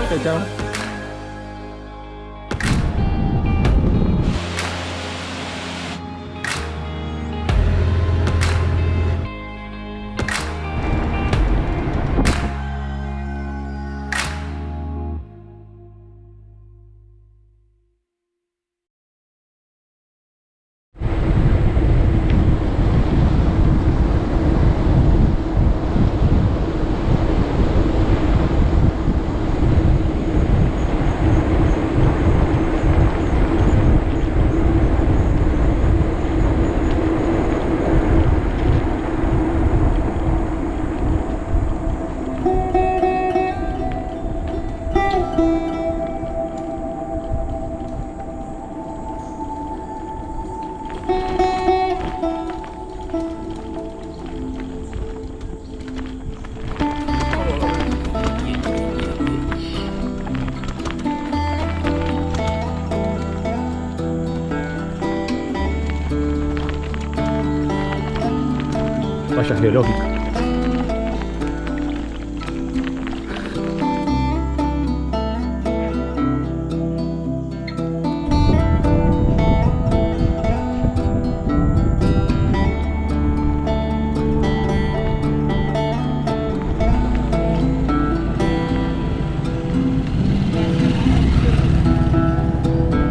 Chao, chao. Falla geológica.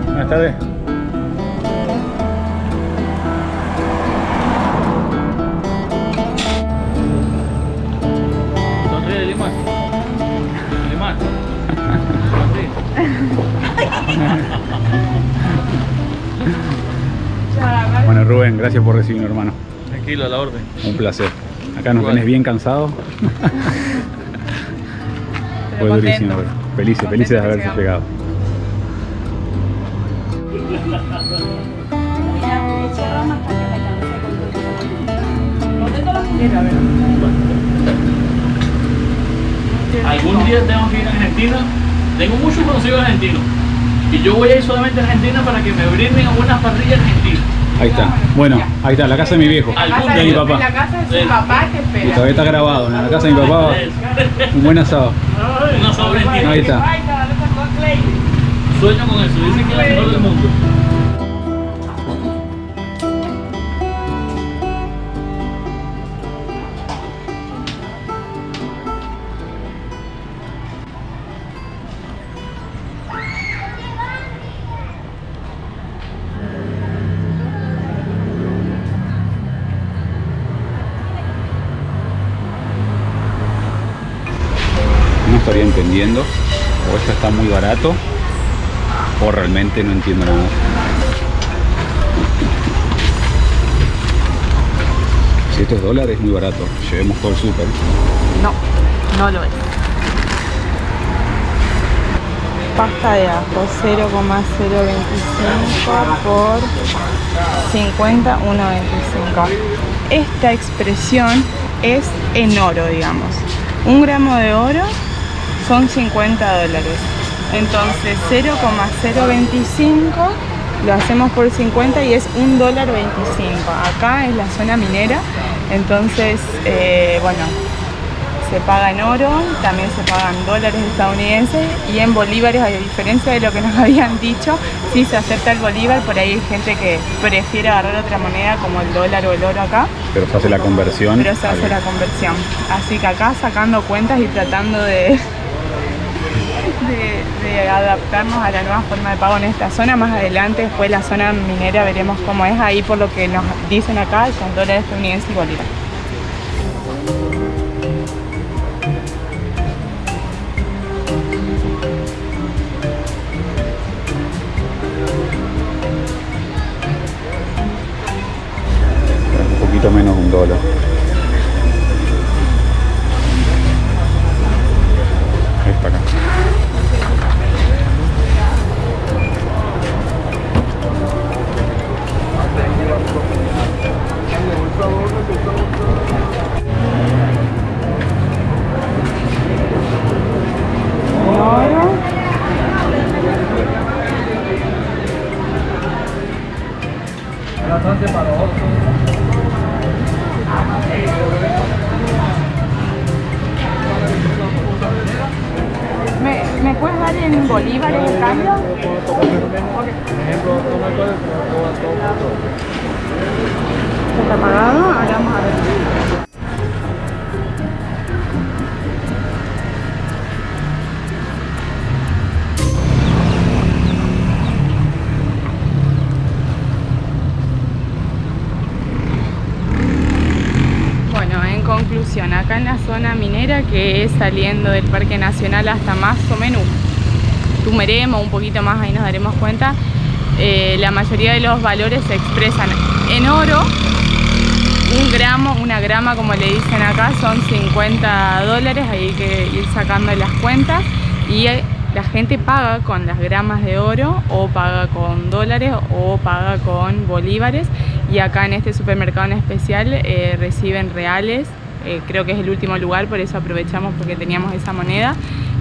Buenas tardes. Bueno, Rubén, gracias por recibirme, hermano. Tranquilo, a la orden. Un placer. Acá nos tenés bien cansado. Fue durísimo, pero felices de haberse pegado. Algún día tengo que ir a Argentina. Tengo muchos conocidos argentinos. Y yo voy a ir solamente a Argentina para que me brinden algunas parrillas argentinas. Ahí está. Bueno, ahí está, la casa de mi viejo. De mi papá. La casa de su papá que espera. Y todavía está grabado, en la casa de mi papá. Un buen asado. Un asado argentino. Ahí está. Sueño con eso. Dicen que es la mejor del mundo. No estaría entendiendo, o esto está muy barato, o realmente no entiendo nada. Si esto es dólar, es muy barato. Llevemos todo el súper. No, no lo es. Pasta de ajo 0,025 por 50, 1,25. Esta expresión es en oro, digamos. 1 gramo de oro son 50 dólares. Entonces 0,025 lo hacemos por 50 y es $1.25. Acá es la zona minera, entonces bueno, se paga en oro, también se pagan dólares estadounidenses y en bolívares, a diferencia de lo que nos habían dicho, sí se acepta el bolívar. Por ahí hay gente que prefiere agarrar otra moneda como el dólar o el oro acá. Pero se hace la conversión. Pero se hace la conversión. Así que acá sacando cuentas y tratando de adaptarnos a la nueva forma de pago en esta zona. Más adelante, después la zona minera, veremos cómo es ahí. Por lo que nos dicen acá, son dólares estadounidenses y bolívar. Un poquito menos de $1. Es para acá. en bolívares el cambio? ¿Está pagado? Ahora vamos a ver. Bueno, en conclusión, acá en la zona minera, que es saliendo del Parque Nacional hasta más o menos Tumeremo, un poquito más, ahí nos daremos cuenta, la mayoría de los valores se expresan en oro. Un gramo, una grama, como le dicen acá, son 50 dólares, hay que ir sacando las cuentas, y la gente paga con las gramas de oro, o paga con dólares, o paga con bolívares, y acá en este supermercado en especial reciben reales. Creo que es el último lugar, por eso aprovechamos porque teníamos esa moneda,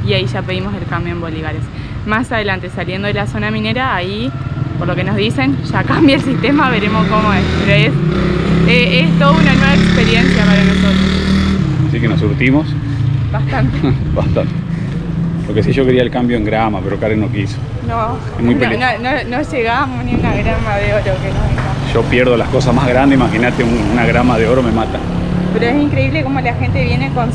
y ahí ya pedimos el cambio en bolívares. Más adelante, saliendo de la zona minera, ahí, por lo que nos dicen, ya cambia el sistema, veremos cómo es, pero es toda una nueva experiencia para nosotros. Así que nos surtimos. Bastante. Bastante. Lo que sí, yo quería el cambio en grama, pero Karen no quiso. No, Es muy no llegamos ni una grama de oro que nos dejamos. Yo pierdo las cosas más grandes, imagínate una grama de oro me mata. Pero es increíble cómo la gente viene con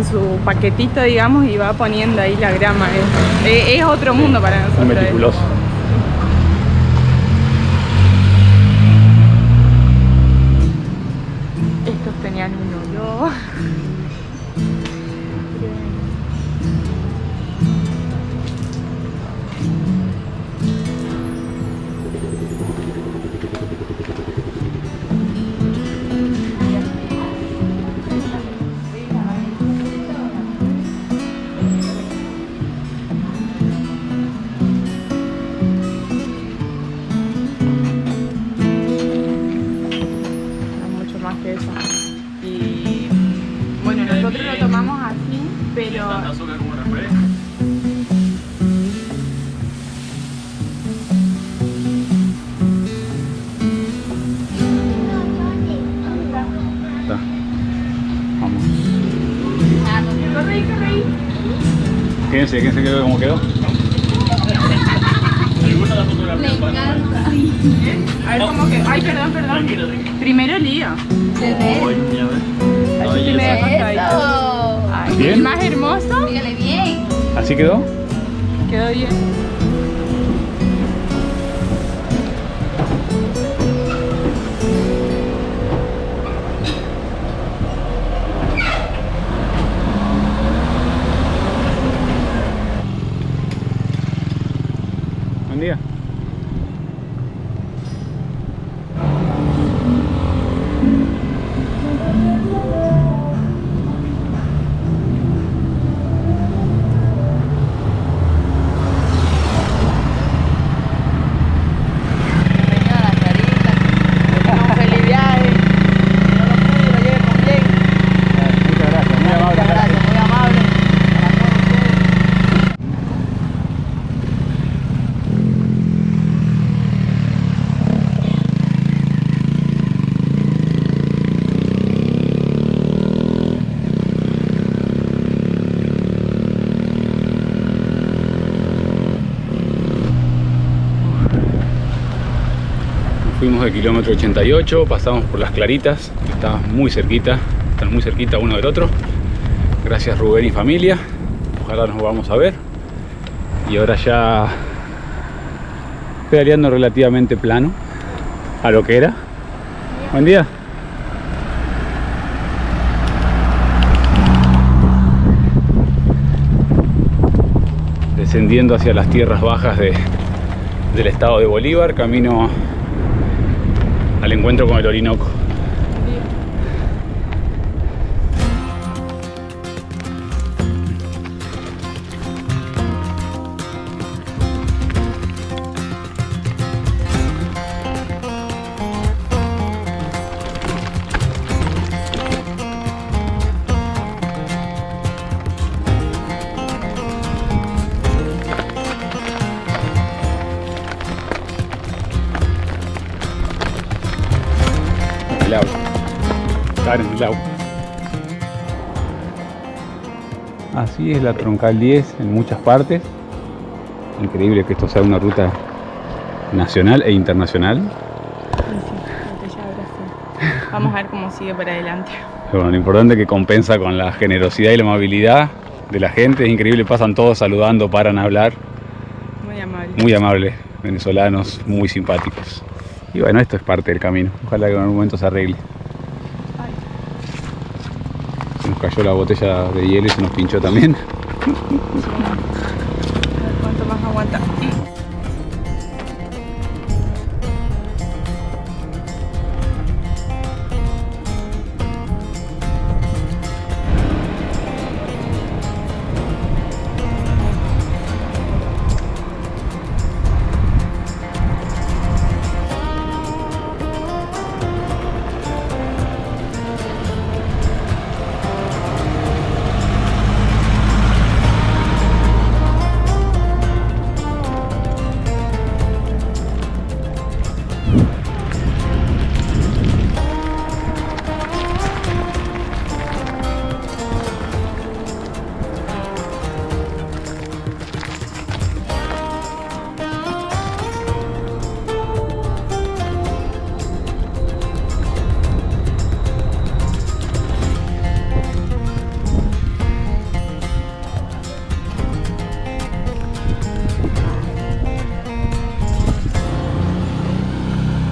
su paquetito, digamos, y va poniendo ahí la grama. Es otro mundo para nosotros. Muy meticuloso. Estos tenían un olor. Que eso. Y bueno, nosotros lo tomamos así, pero azúcar como refresco. Está. Vamos. Quédense quedó como quedó. ¿Alguna de las fotografías? a ver cómo que. Ay, perdón. Tranquila. Primero el lío. Así que me da acostadito. Ay, ¿Bien? el más hermoso. Dígale bien. ¿Así quedó? Quedó bien. Buen día. Fuimos del kilómetro 88, pasamos por Las Claritas, que están muy cerquita uno del otro. Gracias Rubén y familia, ojalá nos vamos a ver. Y ahora ya pedaleando relativamente plano a lo que era. Buen día. Descendiendo hacia las tierras bajas del estado de Bolívar, camino al encuentro con el Orinoco. El agua. Karen, el agua. Así es la troncal 10 en muchas partes. Increíble que esto sea una ruta nacional e internacional. Vamos a ver cómo sigue para adelante. Bueno, lo importante es que compensa con la generosidad y la amabilidad de la gente. Es increíble, pasan todos saludando, paran a hablar. Muy amables, venezolanos, muy simpáticos. Y bueno, esto es parte del camino. Ojalá que en algún momento se arregle. Se nos cayó la botella de hielo y se nos pinchó también. A ver cuánto más aguanta.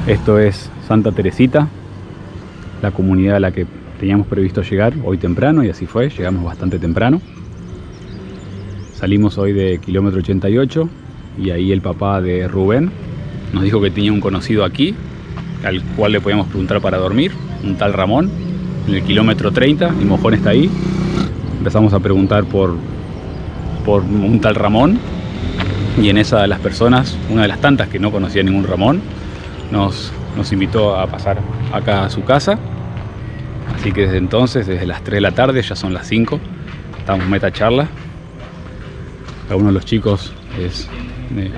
Esto es Santa Teresita, la comunidad a la que teníamos previsto llegar hoy temprano, y así fue, llegamos bastante temprano. Salimos hoy de kilómetro 88 y ahí el papá de Rubén nos dijo que tenía un conocido aquí al cual le podíamos preguntar para dormir, un tal Ramón, en el kilómetro 30, y Mojón está ahí. Empezamos a preguntar por un tal Ramón, y en esa de las personas, una de las tantas que no conocía ningún Ramón, nos invitó a pasar acá a su casa. Así que desde entonces, desde las 3 de la tarde, ya son las 5, estamos meta charla. Uno de los chicos es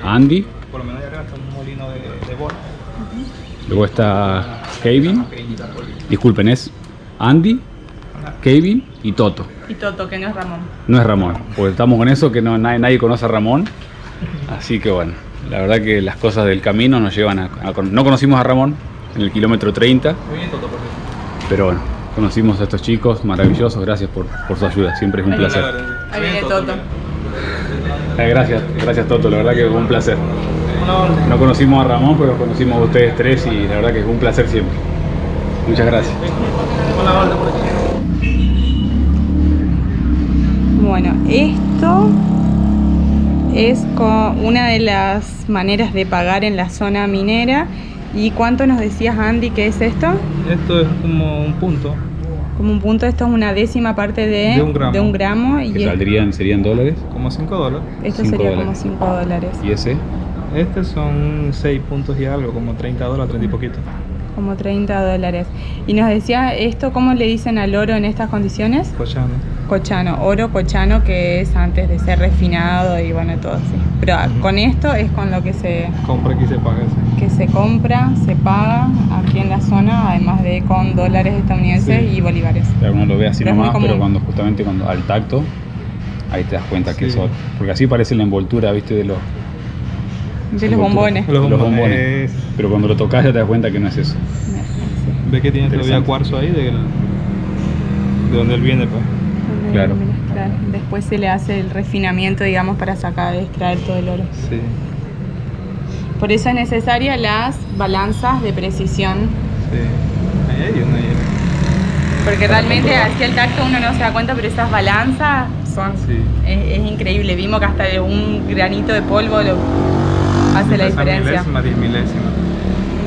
Andy. Por lo menos allá está un molino de bola. Luego está Kevin. Disculpen, es Andy, Kevin y Toto. Y Toto, que no es Ramón. No es Ramón, porque estamos con eso que nadie conoce a Ramón. Así que bueno, la verdad que las cosas del camino nos llevan no conocimos a Ramón en el kilómetro 30. Muy bien, Toto, perfecto. Pero bueno, conocimos a estos chicos maravillosos. Gracias por su ayuda, siempre es un placer. Ahí viene Toto. Gracias Toto, la verdad que es un placer. No conocimos a Ramón, pero conocimos a ustedes tres y la verdad que es un placer siempre. Muchas gracias. Bueno, esto es una de las maneras de pagar en la zona minera. ¿Y cuánto nos decías, Andy, que es esto? Esto es como un punto. Como un punto, esto es una décima parte de un gramo. ¿Que serían dólares? Como $5. Esto sería como $5. ¿Y ese? Este son 6 puntos y algo, como $30, 30 y poquito. Como $30. Y nos decía, ¿esto cómo le dicen al oro en estas condiciones? Cochano. Cochano, oro cochano, que es antes de ser refinado y bueno, todo así. Pero con esto es con lo que se compra aquí, se paga, sí. Que se compra, se paga aquí en la zona, además de con dólares estadounidenses y bolívares. Claro, uno lo ve así pero nomás, pero cuando al tacto, ahí te das cuenta que es oro. Porque así parece la envoltura, ¿viste? De los bombones. Los bombones. Pero cuando lo tocas ya te das cuenta que no es eso. Ve que tiene todavía cuarzo ahí de donde él viene, pues. Claro. Después se le hace el refinamiento, digamos, para extraer todo el oro. Sí. Por eso es necesaria las balanzas de precisión. Sí. Ahí hay una. Porque realmente así al tacto uno no se da cuenta, pero esas balanzas son... Sí. Es increíble. Vimos que hasta un granito de polvo hace la diferencia. Milésima.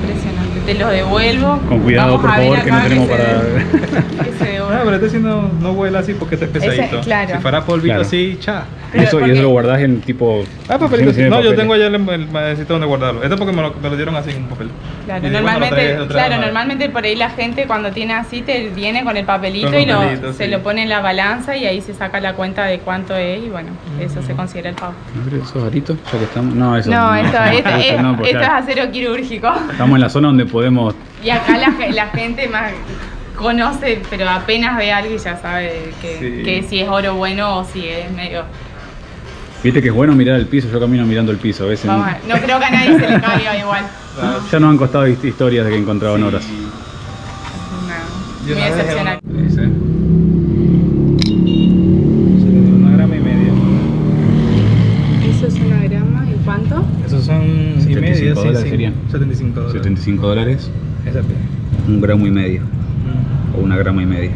Impresionante. Te los devuelvo. Con cuidado, por favor, que no tenemos para... pero este sí no vuela así porque este es pesadito. Claro. Si fuera polvito así, cha. Y eso lo guardás en tipo... papelito. No, yo tengo allá el sitio donde guardarlo. Esto porque me lo dieron así en un papel. Claro, normalmente por ahí la gente cuando tiene así te viene con el papelito se lo pone en la balanza y ahí se saca la cuenta de cuánto es y bueno, eso se considera el pago. ¿Esos aritos? Ya que estamos... No, eso esto es acero quirúrgico. Estamos en la zona donde podemos... Y acá la gente más conoce, pero apenas ve algo y ya sabe Sí. que si es oro bueno o si es medio... Viste que es bueno mirar el piso, yo camino mirando el piso. ¿Ves? Vamos a ver. No creo que a nadie se le caiga igual. Ya nos han costado historias de que encontraban horas. No, Yo muy una vez excepcional. ¿Ves? 1 grama y media. Eso es 1 grama, ¿y cuánto? Esos son y 75 medio, dólares sí, serían. 75 dólares. 75 dólares, Esa es. 1 gramo y medio. O 1 grama y media.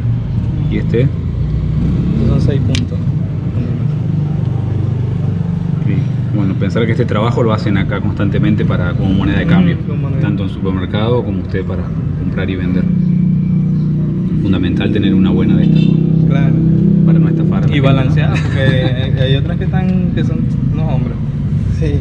¿Y este? Estos son 6 puntos. Sí. Bueno, pensar que este trabajo lo hacen acá constantemente como moneda de cambio. Como moneda. Tanto en supermercado como usted para comprar y vender. Fundamental tener una buena de estas, ¿no? Claro. Para no estafar a la Y gente, ¿no? balanceada, porque hay otras que son unos hombres. Sí.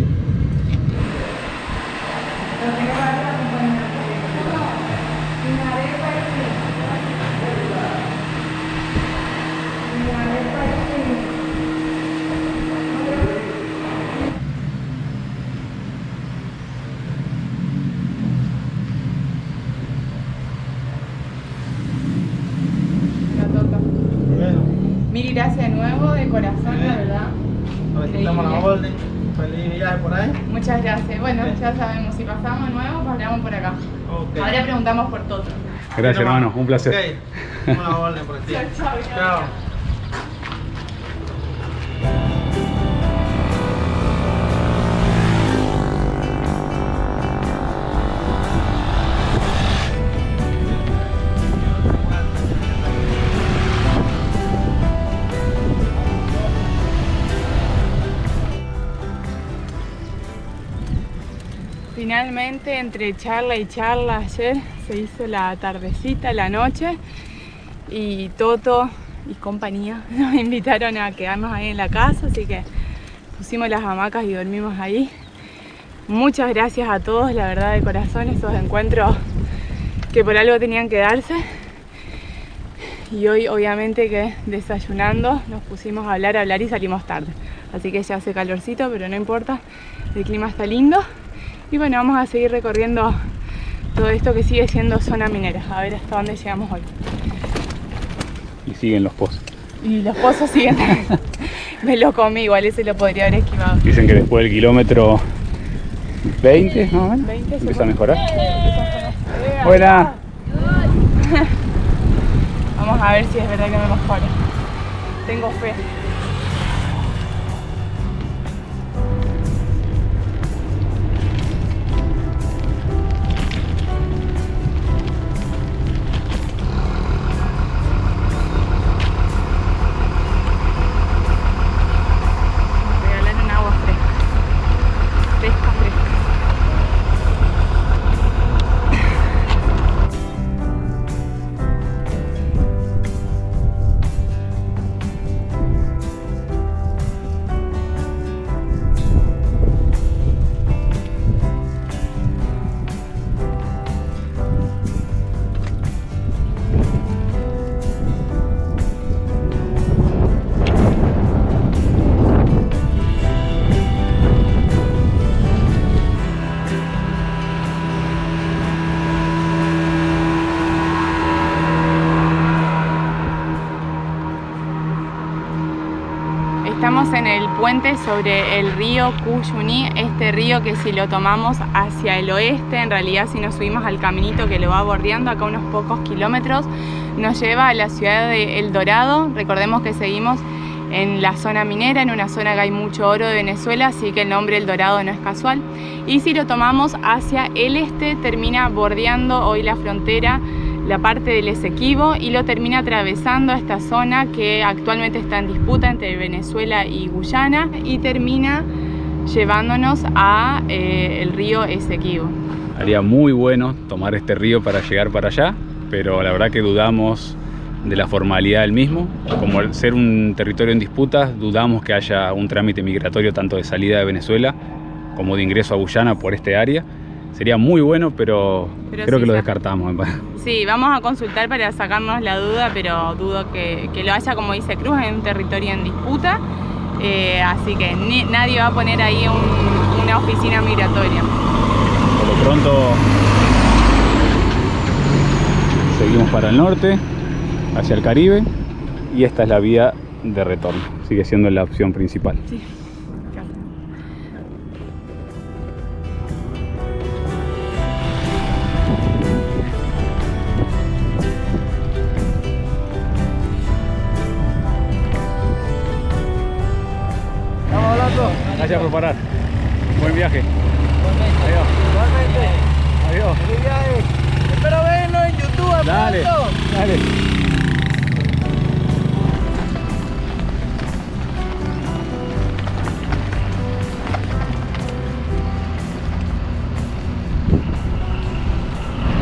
Mil gracias de nuevo, de corazón, la verdad. A ver si estamos a la orden. Feliz viaje por ahí. Muchas gracias. Bueno, Sí. ya sabemos, si pasamos de nuevo, pasamos por acá. Ok. Ahora preguntamos por todo. Gracias, hermano. Un placer. Ok. Estamos a la orden por aquí. Chao, chao. Chao. Finalmente, entre charla y charla, ayer se hizo la tardecita, la noche, y Toto y compañía nos invitaron a quedarnos ahí en la casa, así que pusimos las hamacas y dormimos ahí. Muchas gracias a todos, la verdad, de corazón, esos encuentros que por algo tenían que darse. Y hoy, obviamente, que desayunando nos pusimos a hablar y salimos tarde. Así que ya hace calorcito, pero no importa, el clima está lindo. Y bueno, vamos a seguir recorriendo todo esto que sigue siendo zona minera, a ver hasta dónde llegamos hoy. Y siguen los pozos. Y los pozos siguen. Me lo comí, igual ese lo podría haber esquivado. Dicen que después del kilómetro 20, más o menos, 20 empieza a mejorar. Buena. Buena. Vamos a ver si es verdad que me mejora. Tengo fe. Regalaron agua fresca. Fresca, fresca. Estamos en el puente sobre el río Cuyuní, este río que si lo tomamos hacia el oeste, en realidad si nos subimos al caminito que lo va bordeando, acá unos pocos kilómetros, nos lleva a la ciudad de El Dorado. Recordemos que seguimos en la zona minera, en una zona que hay mucho oro de Venezuela, así que el nombre El Dorado no es casual. Y si lo tomamos hacia el este, termina bordeando hoy la frontera, la parte del Esequibo, y lo termina atravesando esta zona que actualmente está en disputa entre Venezuela y Guyana, y termina llevándonos a el río Esequibo. Haría muy bueno tomar este río para llegar para allá, pero la verdad que dudamos de la formalidad del mismo. Como al ser un territorio en disputa, dudamos que haya un trámite migratorio tanto de salida de Venezuela como de ingreso a Guyana por este área. Sería muy bueno, pero creo sí, que lo descartamos. Sí, vamos a consultar para sacarnos la duda, pero dudo que lo haya, como dice Cruz, en un territorio en disputa. Así que nadie va a poner ahí una oficina migratoria. Por lo pronto Seguimos para el norte, hacia el Caribe, y esta es la vía de retorno. Sigue siendo la opción principal. Sí. Gracias por parar. Buen viaje. Adiós. Adiós. Feliz viaje. Espero vernos en YouTube. Dale, pronto. dale.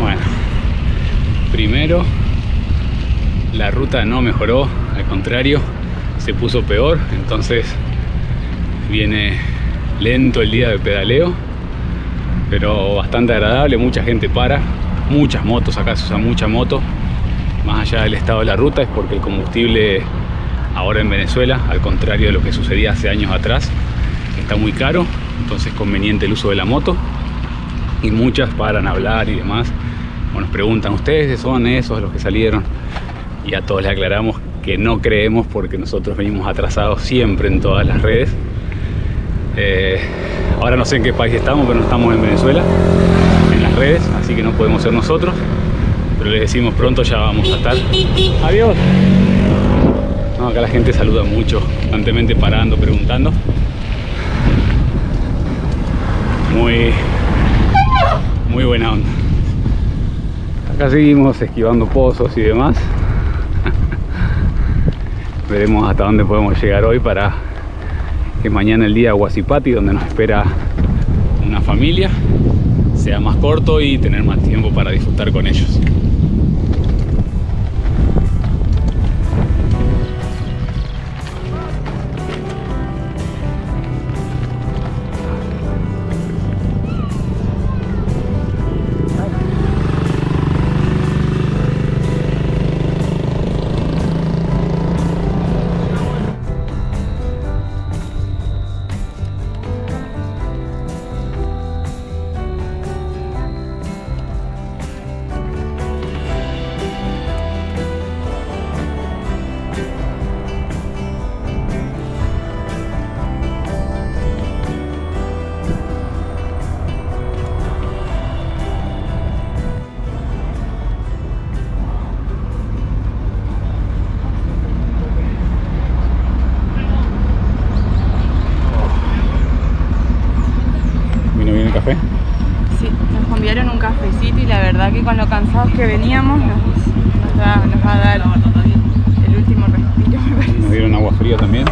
Bueno, primero, la ruta no mejoró, al contrario, se puso peor, entonces viene lento el día de pedaleo, pero bastante agradable. Mucha gente para, muchas motos, acá se usa mucha moto. Más allá del estado de la ruta, es porque el combustible ahora en Venezuela, al contrario de lo que sucedía hace años atrás, está muy caro, entonces es conveniente el uso de la moto, y muchas paran a hablar y demás. Bueno, nos preguntan, ¿ustedes son esos los que salieron? Y a todos les aclaramos que no creemos, porque nosotros venimos atrasados siempre en todas las redes. Ahora no sé en qué país estamos, pero no estamos en Venezuela en las redes, así que no podemos ser nosotros, pero les decimos pronto ya vamos a estar. Adiós. No, acá la gente saluda mucho, constantemente parando, preguntando. Muy buena onda. Acá seguimos esquivando pozos y demás. Veremos hasta dónde podemos llegar hoy para que mañana el día de Huassipati, donde nos espera una familia, sea más corto y tener más tiempo para disfrutar con ellos. ¿Café? Sí, nos convidaron un cafecito y la verdad que con lo cansados que veníamos nos va a dar el último respiro, me parece. Nos dieron agua fría también.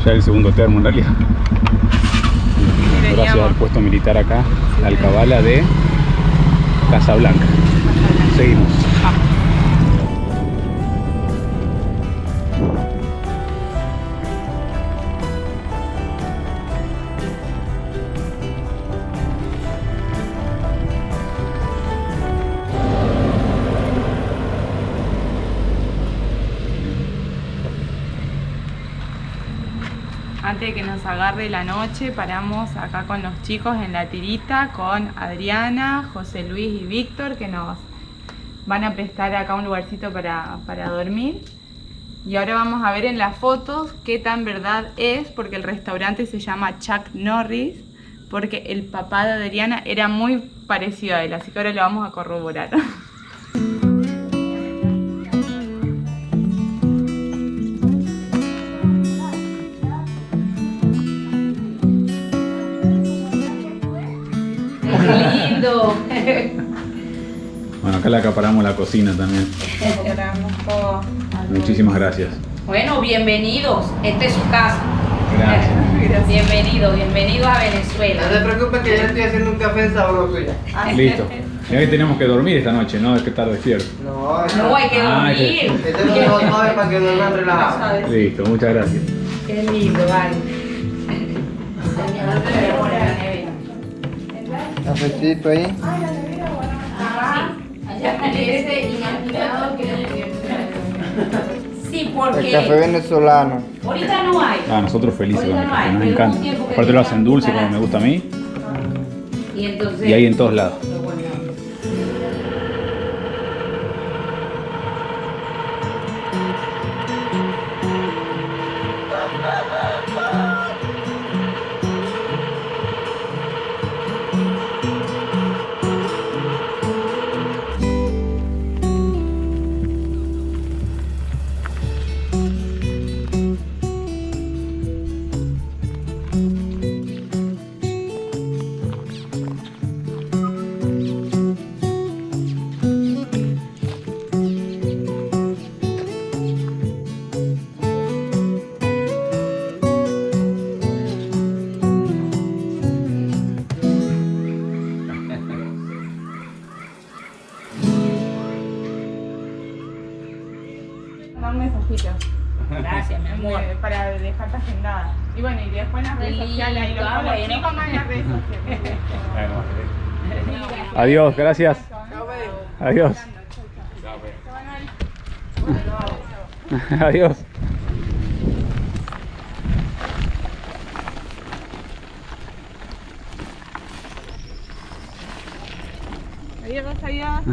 Ya el segundo termo en realidad. Gracias al puesto militar acá, la alcabala de Casablanca. Seguimos. Antes de que nos agarre la noche, paramos acá con los chicos en la tirita, con Adriana, José Luis y Víctor, que nos van a prestar acá un lugarcito para dormir. Y ahora vamos a ver en las fotos qué tan verdad es, porque el restaurante se llama Chuck Norris, porque el papá de Adriana era muy parecido a él, así que ahora lo vamos a corroborar. Bueno, acá le acaparamos la cocina también. Muchísimas gracias. Bueno, bienvenidos. Esta es su casa. Gracias. Bienvenidos a Venezuela. No se preocupe que ya estoy haciendo un café sabroso ya. Listo. Ya que tenemos que dormir esta noche, ¿no? Hay que estar despierto. No, hay que dormir. Este es lo mejor para que duerman relajados. Listo, muchas gracias. Qué lindo, vale. Cafecito ahí. Sí, El porque café venezolano. ahorita no hay. Nosotros felices con el Ahorita no café, hay, nos pero encanta. hubo un tiempo que Aparte lo hacen teníamos dulce para- como me gusta a mí. Y entonces. Y hay en todos lados. mensajitos. Gracias, mi amor. Para dejarte agendada. Y bueno, y después en las redes Lindo, sociales, ahí los bueno. chicos más en las redes sociales. Adiós, gracias. Adiós. Adiós. Adiós, adiós.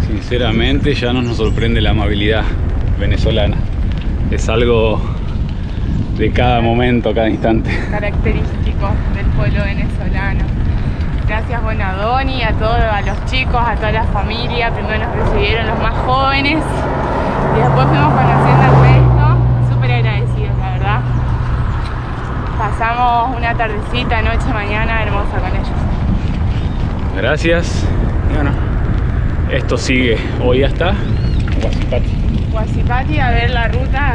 Sinceramente ya no nos sorprende la amabilidad venezolana. Es algo de cada momento, cada instante. Característicos del pueblo venezolano. Gracias, bueno, a Doni, a todos, a los chicos, a toda la familia. Primero nos recibieron los más jóvenes y después fuimos conociendo el resto. Súper agradecidos, la verdad. Pasamos una tardecita, noche, mañana hermosa con ellos. Gracias. Y bueno, esto sigue. Hoy hasta Huaczipati. Huaczipati, a ver la ruta.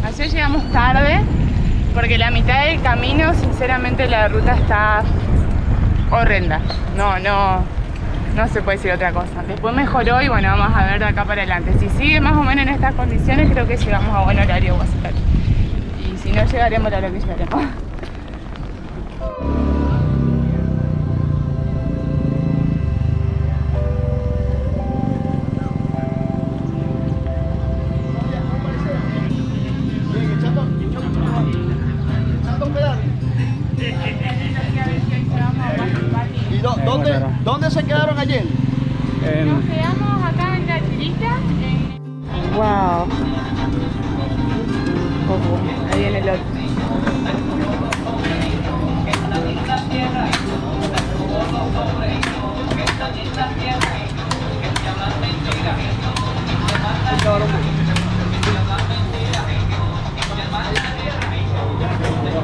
Ayer llegamos tarde porque la mitad del camino, sinceramente, la ruta está horrenda. No se puede decir otra cosa. Después mejoró y bueno, vamos a ver de acá para adelante. Si sigue más o menos en estas condiciones, creo que llegamos a buen horario a Huaczipati. Y si no llegaremos a lo que llegaremos. ¿Dónde se quedaron ayer? Nos quedamos acá en la tirita. Wow. Ahí viene el otro.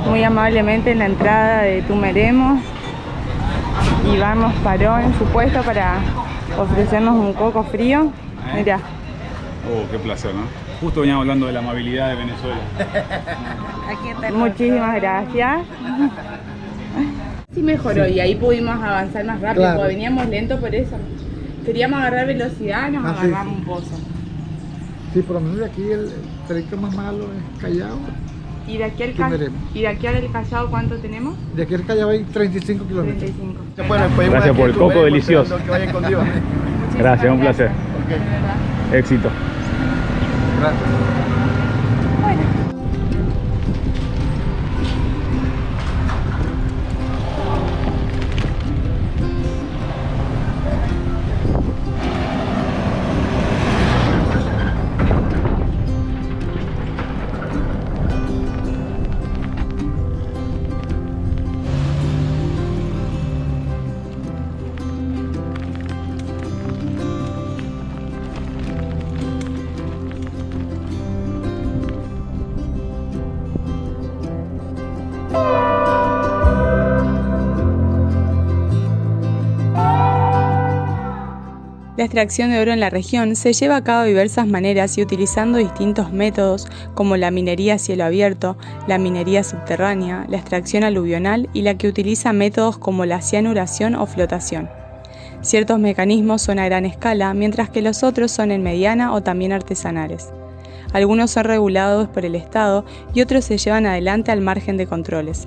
Muy amablemente en la entrada de Tumeremo. Y vamos paró en su puesto para ofrecernos un coco frío. Mirá. Oh, qué placer, ¿no? Justo veníamos hablando de la amabilidad de Venezuela. Muchísimas gracias. Sí mejoró y ahí pudimos avanzar más rápido, Claro. porque veníamos lento por eso. Queríamos agarrar velocidad, nos Ah, sí, agarramos sí. un pozo. Sí, por lo menos de aquí el trayecto más malo es Callao. ¿Y de aquí al Tumeremo. Callao cuánto tenemos? De aquí al Callao hay 35 kilómetros. 35. Bueno, pues, Gracias por el coco delicioso. Que vayan con Dios. Gracias, un placer. De verdad. Éxito. Gracias. La extracción de oro en la región se lleva a cabo de diversas maneras y utilizando distintos métodos como la minería a cielo abierto, la minería subterránea, la extracción aluvional y la que utiliza métodos como la cianuración o flotación. Ciertos mecanismos son a gran escala, mientras que los otros son en mediana o también artesanales. Algunos son regulados por el Estado y otros se llevan adelante al margen de controles.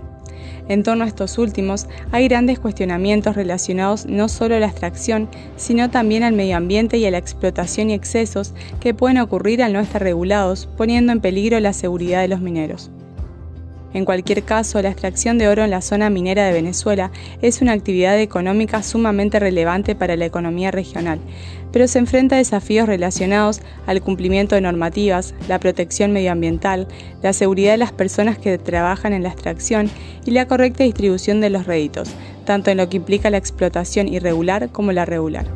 En torno a estos últimos, hay grandes cuestionamientos relacionados no solo a la extracción, sino también al medio ambiente y a la explotación y excesos que pueden ocurrir al no estar regulados, poniendo en peligro la seguridad de los mineros. En cualquier caso, la extracción de oro en la zona minera de Venezuela es una actividad económica sumamente relevante para la economía regional, pero se enfrenta a desafíos relacionados al cumplimiento de normativas, la protección medioambiental, la seguridad de las personas que trabajan en la extracción y la correcta distribución de los réditos, tanto en lo que implica la explotación irregular como la regular.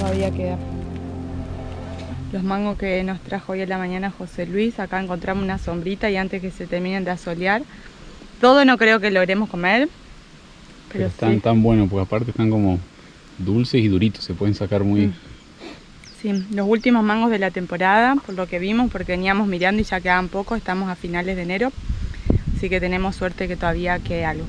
todavía queda. Los mangos que nos trajo hoy en la mañana José Luis. Acá encontramos una sombrita y antes que se terminen de asolear. Todo no creo que logremos comer. Pero están sí, tan buenos, porque aparte están como dulces y duritos, se pueden sacar muy... Sí, los últimos mangos de la temporada, por lo que vimos, porque veníamos mirando y ya quedaban pocos, estamos a finales de enero. Así que tenemos suerte que todavía quede algo.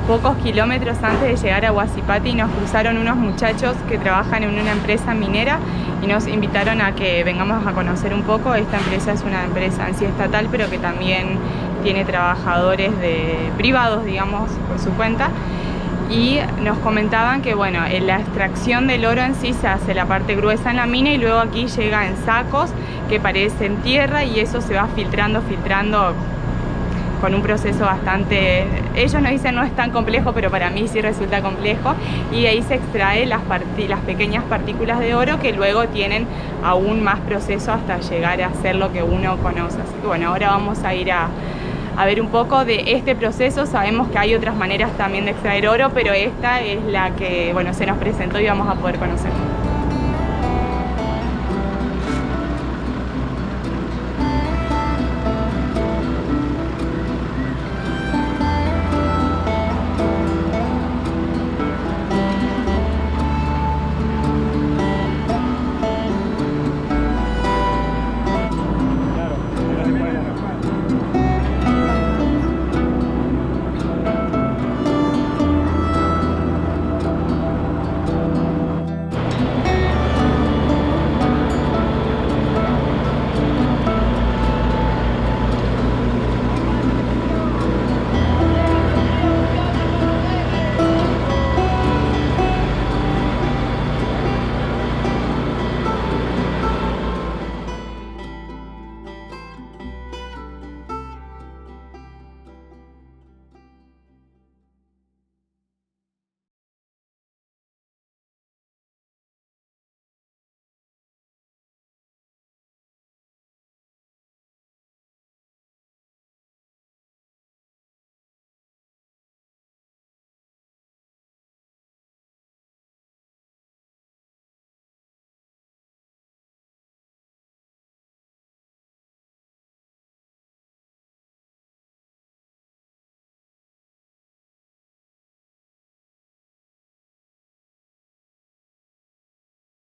Pocos kilómetros antes de llegar a Huaczipati nos cruzaron unos muchachos que trabajan en una empresa minera y nos invitaron a que vengamos a conocer un poco. Esta empresa es una empresa en sí estatal, pero que también tiene trabajadores privados, digamos, por su cuenta. Y nos comentaban que bueno, en la extracción del oro en sí se hace la parte gruesa en la mina y luego aquí llega en sacos que parecen tierra y eso se va filtrando con un proceso bastante, ellos nos dicen no es tan complejo, pero para mí sí resulta complejo, y ahí se extrae las pequeñas partículas de oro que luego tienen aún más proceso hasta llegar a ser lo que uno conoce. Así que bueno, ahora vamos a ir a ver un poco de este proceso. Sabemos que hay otras maneras también de extraer oro, pero esta es la que bueno, se nos presentó y vamos a poder conocer.